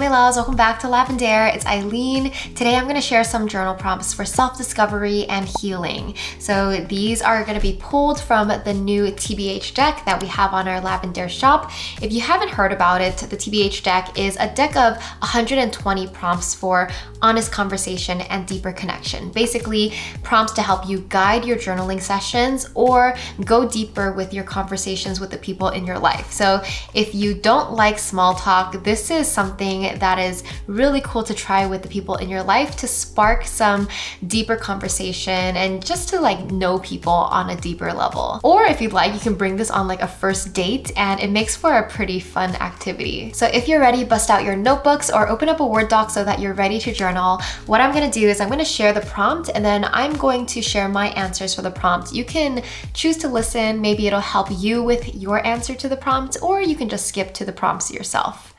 my loves, welcome back to Lavendaire. It's Aileen. Today I'm going to share some journal prompts for self-discovery and healing. So these are going to be pulled from the new TBH deck that we have on our Lavendaire shop. If you haven't heard about it, the TBH deck is a deck of 120 prompts for honest conversation and deeper connection. Basically, prompts to help you guide your journaling sessions or go deeper with your conversations with the people in your life. So if you don't like small talk, this is something that is really cool to try with the people in your life to spark some deeper conversation and just to know people on a deeper level. Or if you'd like, you can bring this on a first date and it makes for a pretty fun activity. So if you're ready, bust out your notebooks or open up a Word doc so that you're ready to journal. What I'm gonna do is I'm gonna share the prompt and then I'm going to share my answers for the prompt. You can choose to listen, maybe it'll help you with your answer to the prompt, or you can just skip to the prompts yourself.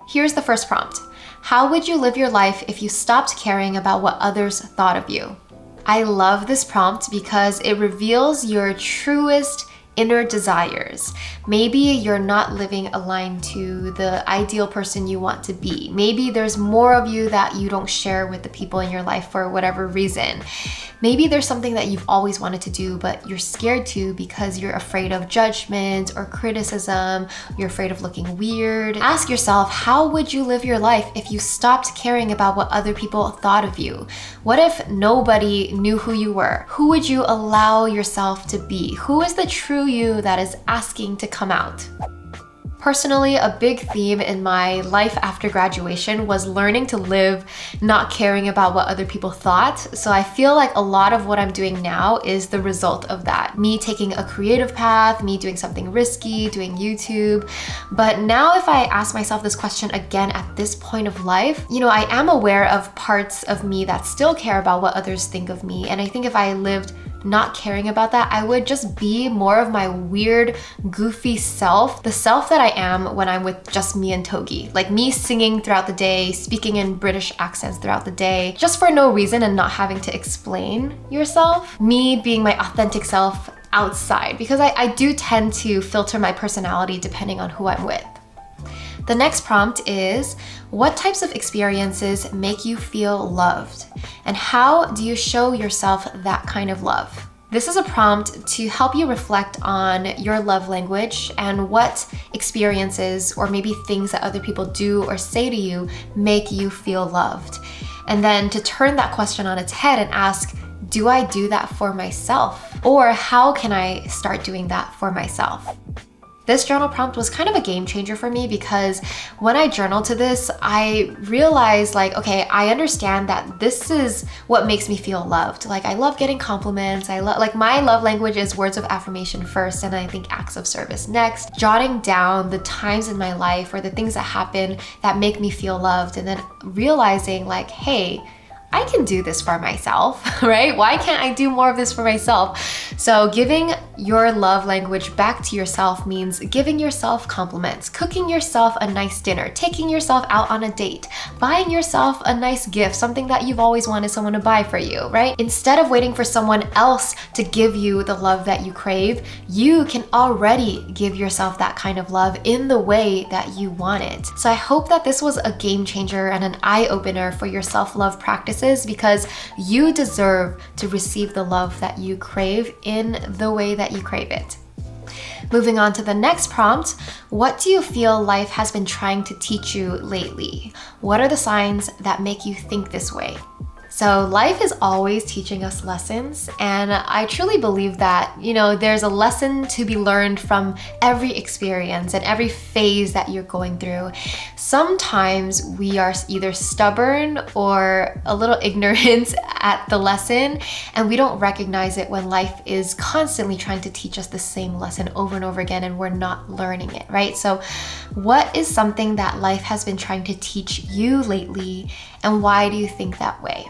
Here's the first prompt. How would you live your life if you stopped caring about what others thought of you? I love this prompt because it reveals your truest inner desires. Maybe you're not living aligned to the ideal person you want to be. Maybe there's more of you that you don't share with the people in your life for whatever reason. Maybe there's something that you've always wanted to do, but you're scared to because you're afraid of judgment or criticism. You're afraid of looking weird. Ask yourself, how would you live your life if you stopped caring about what other people thought of you? What if nobody knew who you were? Who would you allow yourself to be? Who is the true you that is asking to come out? Personally, a big theme in my life after graduation was learning to live not caring about what other people thought. So I feel like a lot of what I'm doing now is the result of that. Me taking a creative path, me doing something risky, doing YouTube. But now if I ask myself this question again at this point of life, I am aware of parts of me that still care about what others think of me. And I think if I lived not caring about that, I would just be more of my weird, goofy self, the self that I am when I'm with just me and Togi. Like me singing throughout the day, speaking in British accents throughout the day, just for no reason and not having to explain yourself. Me being my authentic self outside, because I do tend to filter my personality depending on who I'm with. The next prompt is, what types of experiences make you feel loved? And how do you show yourself that kind of love? This is a prompt to help you reflect on your love language and what experiences or maybe things that other people do or say to you make you feel loved. And then to turn that question on its head and ask, do I do that for myself? Or how can I start doing that for myself? This journal prompt was kind of a game changer for me because when I journaled to this, I realized okay, I understand that this is what makes me feel loved. I love getting compliments. I love, my love language is words of affirmation first, and I think acts of service next. Jotting down the times in my life or the things that happen that make me feel loved, and then realizing hey, I can do this for myself, right? Why can't I do more of this for myself? So giving your love language back to yourself means giving yourself compliments, cooking yourself a nice dinner, taking yourself out on a date, buying yourself a nice gift, something that you've always wanted someone to buy for you, right? Instead of waiting for someone else to give you the love that you crave, you can already give yourself that kind of love in the way that you want it. So I hope that this was a game changer and an eye-opener for your self-love practices, because you deserve to receive the love that you crave in the way that you crave it. Moving on to the next prompt, what do you feel life has been trying to teach you lately? What are the signs that make you think this way? So life is always teaching us lessons, and I truly believe that, there's a lesson to be learned from every experience and every phase that you're going through. Sometimes we are either stubborn or a little ignorant at the lesson, and we don't recognize it when life is constantly trying to teach us the same lesson over and over again and we're not learning it, right? So what is something that life has been trying to teach you lately, and why do you think that way?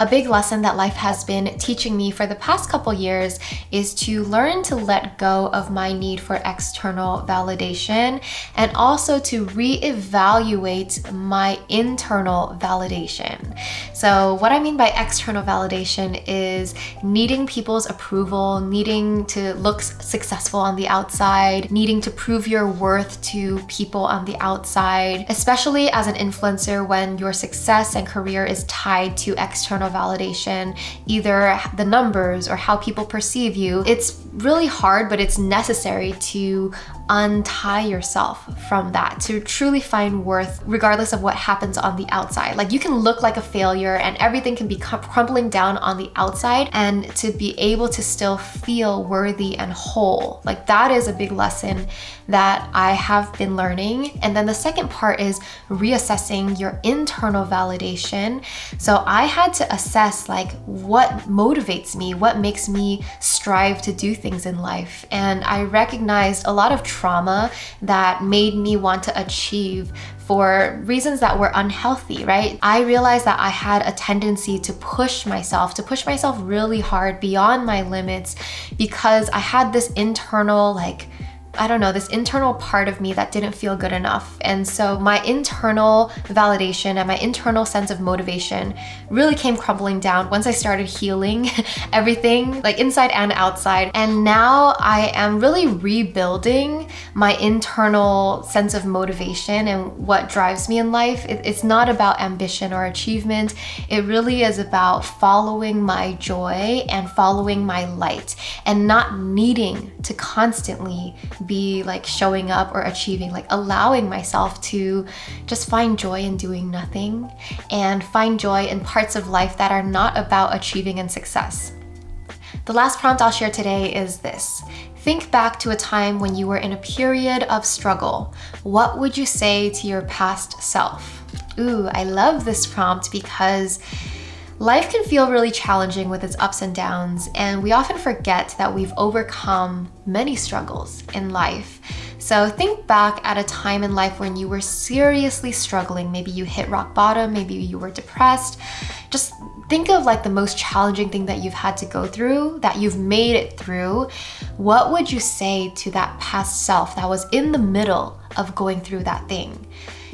A big lesson that life has been teaching me for the past couple years is to learn to let go of my need for external validation and also to reevaluate my internal validation. So what I mean by external validation is needing people's approval, needing to look successful on the outside, needing to prove your worth to people on the outside, especially as an influencer when your success and career is tied to external validation, either the numbers or how people perceive you. It's really hard, but it's necessary to untie yourself from that, to truly find worth regardless of what happens on the outside. Like, you can look like a failure and everything can be crumbling down on the outside, and to be able to still feel worthy and whole. Like, that is a big lesson that I have been learning. And then the second part is reassessing your internal validation. So I had to assess like what motivates me, what makes me strive to do things in life. And I recognized a lot of trauma that made me want to achieve for reasons that were unhealthy, right? I realized that I had a tendency to push myself really hard beyond my limits because I had this internal this internal part of me that didn't feel good enough. And so my internal validation and my internal sense of motivation really came crumbling down once I started healing everything, like inside and outside. And now I am really rebuilding my internal sense of motivation and what drives me in life. It's not about ambition or achievement. It really is about following my joy and following my light and not needing to constantly be like showing up or achieving, like allowing myself to just find joy in doing nothing and find joy in parts of life that are not about achieving and success. The last prompt I'll share today is this. Think back to a time when you were in a period of struggle. What would you say to your past self? Ooh, I love this prompt because life can feel really challenging with its ups and downs, and we often forget that we've overcome many struggles in life. So think back at a time in life when you were seriously struggling. Maybe you hit rock bottom, maybe you were depressed. Just think of like the most challenging thing that you've had to go through, that you've made it through. What would you say to that past self that was in the middle of going through that thing?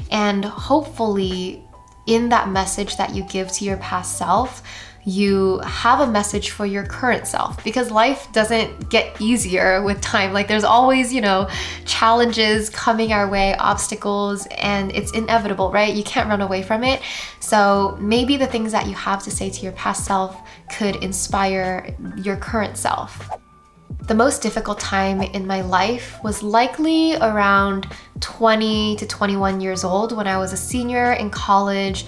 And hopefully, in that message that you give to your past self, you have a message for your current self, because life doesn't get easier with time. Like, there's always, challenges coming our way, obstacles, and it's inevitable, right? You can't run away from it. So maybe the things that you have to say to your past self could inspire your current self. The most difficult time in my life was likely around 20 to 21 years old when I was a senior in college.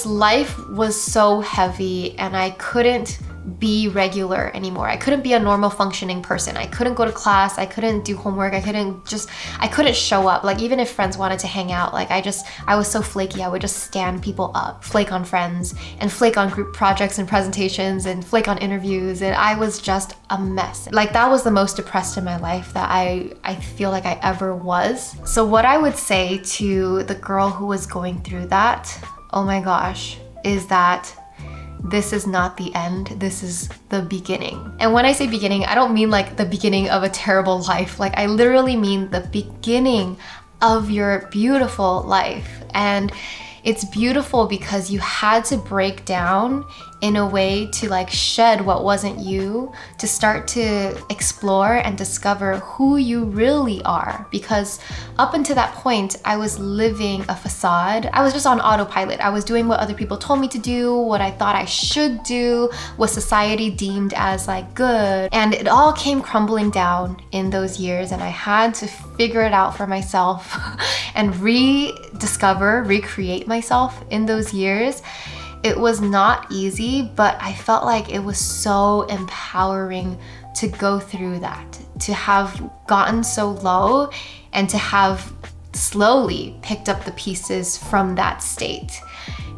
Life was so heavy and I couldn't be regular anymore. I couldn't be a normal functioning person. I couldn't go to class. I couldn't do homework. I couldn't show up. Like, even if friends wanted to hang out, I was so flaky. I would just stand people up, flake on friends and flake on group projects and presentations and flake on interviews. And I was just a mess. Like, that was the most depressed in my life that I feel like I ever was. So what I would say to the girl who was going through that, oh my gosh, is that this is not the end, this is the beginning. And when I say beginning, I don't mean like the beginning of a terrible life. Like, I literally mean the beginning of your beautiful life. And it's beautiful because you had to break down in a way to like shed what wasn't you, to start to explore and discover who you really are. Because up until that point, I was living a facade. I was just on autopilot. I was doing what other people told me to do, what I thought I should do, what society deemed as like good. And it all came crumbling down in those years, and I had to figure it out for myself and recreate myself in those years. It was not easy, but I felt like it was so empowering to go through that, to have gotten so low and to have slowly picked up the pieces from that state.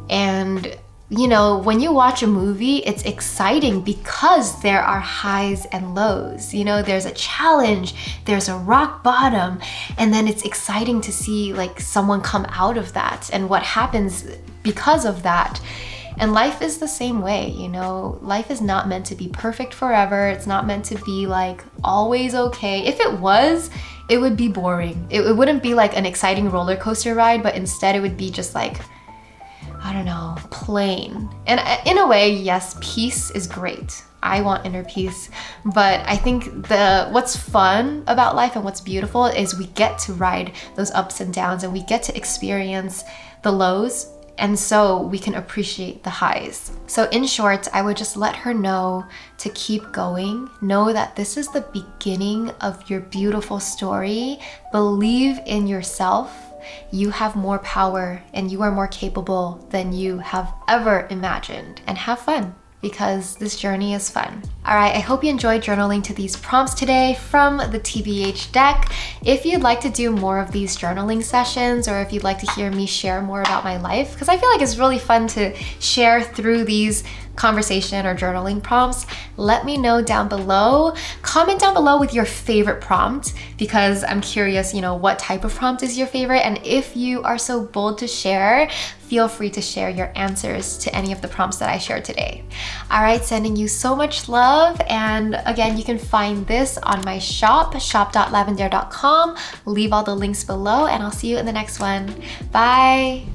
And when you watch a movie, it's exciting because there are highs and lows. There's a challenge, there's a rock bottom, and then it's exciting to see like someone come out of that and what happens because of that. And life is the same way, you know? Life is not meant to be perfect forever. It's not meant to be like always okay. If it was, it would be boring. It wouldn't be like an exciting roller coaster ride, but instead it would be just like, I don't know, plain. And in a way, yes, peace is great. I want inner peace, but I think what's fun about life and what's beautiful is we get to ride those ups and downs, and we get to experience the lows, and so we can appreciate the highs. So in short, I would just let her know to keep going. Know that this is the beginning of your beautiful story. Believe in yourself. You have more power and you are more capable than you have ever imagined. And have fun, because this journey is fun. All right, I hope you enjoyed journaling to these prompts today from the TBH deck. If you'd like to do more of these journaling sessions, or if you'd like to hear me share more about my life, because I feel like it's really fun to share through these conversation or journaling prompts, let me know down below. Comment down below with your favorite prompt, because I'm curious, you know, what type of prompt is your favorite? And if you are so bold to share, feel free to share your answers to any of the prompts that I shared today. All right, sending you so much love. And again, you can find this on my shop, shop.lavendaire.com. Leave all the links below, and I'll see you in the next one. Bye.